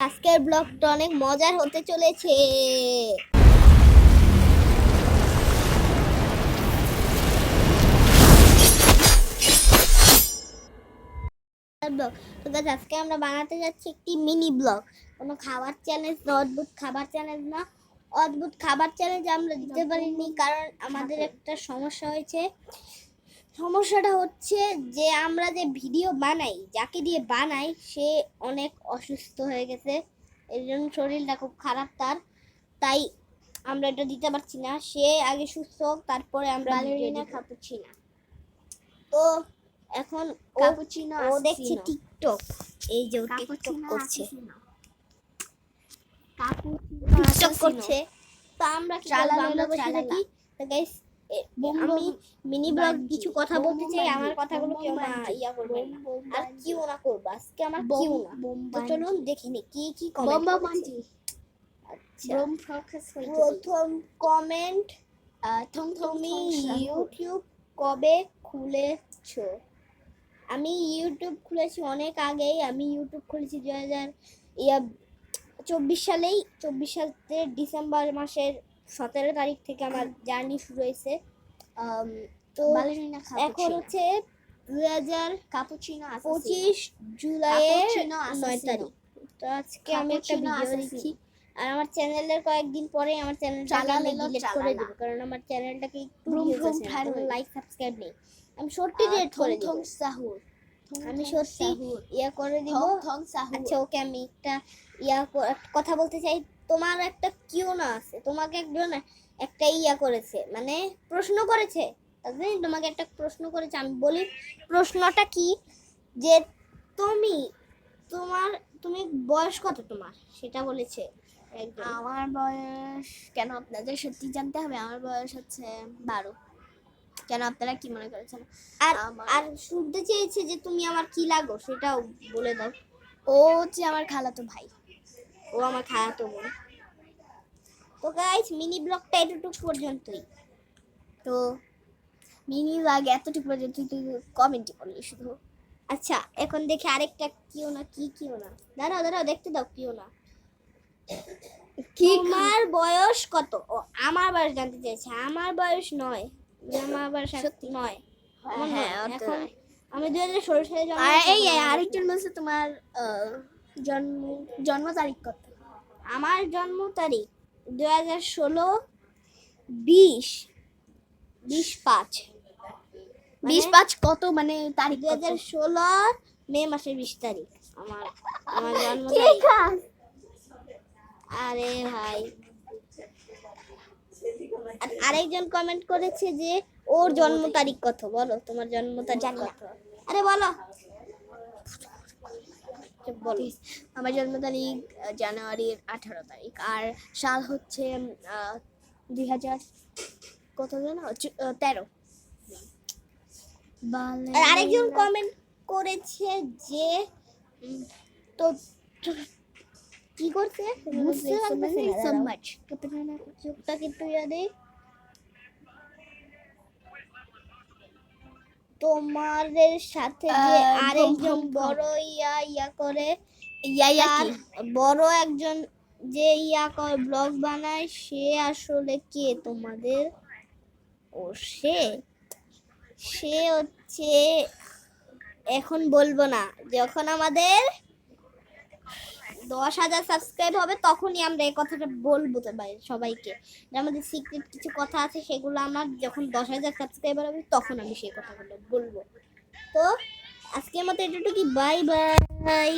আজকের ব্লগটা অনেক মজার হতে চলেছে। তো গাইস, আজকে আমরা বানাতে যাচ্ছি একটি মিনি ব্লগ। কোনো খাবার চ্যালেঞ্জ না, অদ্ভুত খাবার চ্যালেঞ্জ না। অদ্ভুত খাবার চ্যালেঞ্জ আমরা দিতে পারিনি কারণ আমাদের একটা সমস্যা হয়েছে। সমস্যাটা হচ্ছে যে আমরা যে ভিডিও বানাই, যাকে দিয়ে বানাই সে অনেক অসুস্থ হয়ে গেছে, এর জন্য শরীরটা খুব খারাপ তাই আমরা এটা দিতে পারছি না। সে আগে সুস্থ হোক, তারপরে আমরা বালেরিনা কাপুচিনো। তো এখন ও দেখছে টিকটক, এই যে টিকটক করছে, টিকটক করছে। তো আমরা কি করব, আমরা বসে থাকি। তো গাইস, আমি মিনি ব্লগ কিছু কথা বলতে চাই, আমার কথাগুলো কেউ না ইয়া করবেন না, আর কিউ না করব আজকে, আমার কিউ না। তো চলুন দেখে নি কি কি কমেন্ট করেছে। আচ্ছা, প্রথম কমেন্ট, তুমি ইউটিউব কবে খুলেছো? আমি ইউটিউব খুলেছি অনেক আগেই। আমি ইউটিউব খুলেছি 2024 সালেই। 24 সালের ডিসেম্বর মাসের 17 তারিখ থেকে আমার জার্নি শুরু হয়েছে। তো এখন হচ্ছে 2025 জুলাইয়ের 9 তারিখ। তো আজকে আমি একটা ভিডিও দিচ্ছি, আর আমার চ্যানেলের কয়েকদিন পরে আমার চ্যানেলটাকে আমি ডিলিট করে দেব, কারণ আমার চ্যানেলটাকে একটু ভিউজ আছে, লাইক সাবস্ক্রাইব নেই। আমি সত্যি ডিলিট করে দেব, আমি সত্যি ইয়া করে দিব। আচ্ছা ওকে, আমি একটা কথা বলতে চাই। তোমার একটা কিউ না আছে, তোমাকে একজন একটা ইয়া করেছে, মানে প্রশ্ন করেছে। তোমাকে একটা প্রশ্ন করেছে, আমি বলি প্রশ্নটা কি, যে তুমি বয়স কত তোমার, সেটা বলেছে একদম। আমার বয়স কেন আপনাদের সত্যি জানতে হবে? আমার বয়স হচ্ছে 12। কেন, আপনারা কি মনে করেছেন? আর শুনতে চেয়েছে যে তুমি আমার কি লাগো, সেটাও বলে দাও। ও যে আমার খালাতো ভাই। ও আমার খালাতো বোন। তো গাইস, মিনি ব্লগটা এতটুকু পর্যন্তই। তো মিনি ব্লগ এতটুকু পর্যন্ত, তুই কমেন্ট করলি শুধু। আচ্ছা, এখন দেখি আরেকটা কিও না, কি কিও না, দাঁড়াও দেখতে দাও, কিও না। তোমার বয়স কত? ও আমার বয়স জানতে চাইছে। আমার বয়স 9। আমার বয়স 9। হ্যাঁ, এখন আমি 2016 সালে জন্ম। এই আরেকজন বলছে তোমার জন্ম তারিখ কত? আমার জন্ম তারিখ 2016 20/5। 20/5 কত মানে তারিখ? 2016 মে মাসের 20 তারিখ আমার জন্ম তারিখ। আরে ভাই, আরেকজন কমেন্ট করেছে যে ওর জন্ম তারিখ কত, বলো তোমার জন্ম তারিখ কত? আরে বলো। আমার জন্ম তারিখ জানুয়ারির 18 তারিখ, আর সাল হচ্ছে 2000 কত যেন 13। আর আরেকজন কমেন্ট করেছে যে তো কি করছে বুঝতে পারতেছি না, চোখটা কিন্তু তোমাদের সাথে যে আরেকজন বড় ইয়া করে, বড় একজন যে ব্লগ বানায়, সে আসলে কে তোমাদের? ও সে হচ্ছে, এখন বলবো না, যখন আমাদের 10,000 সাবস্ক্রাইব হবে তখনই আমরা এই কথাটা বলবো সবাইকে। আমাদের সিক্রেট কিছু কথা আছে, সেগুলো আমার যখন 10,000 সাবস্ক্রাইবার হবে তখন আমি সেই কথাগুলো বলবো। তো আজকের মতো এটুকুই, বাই বাই।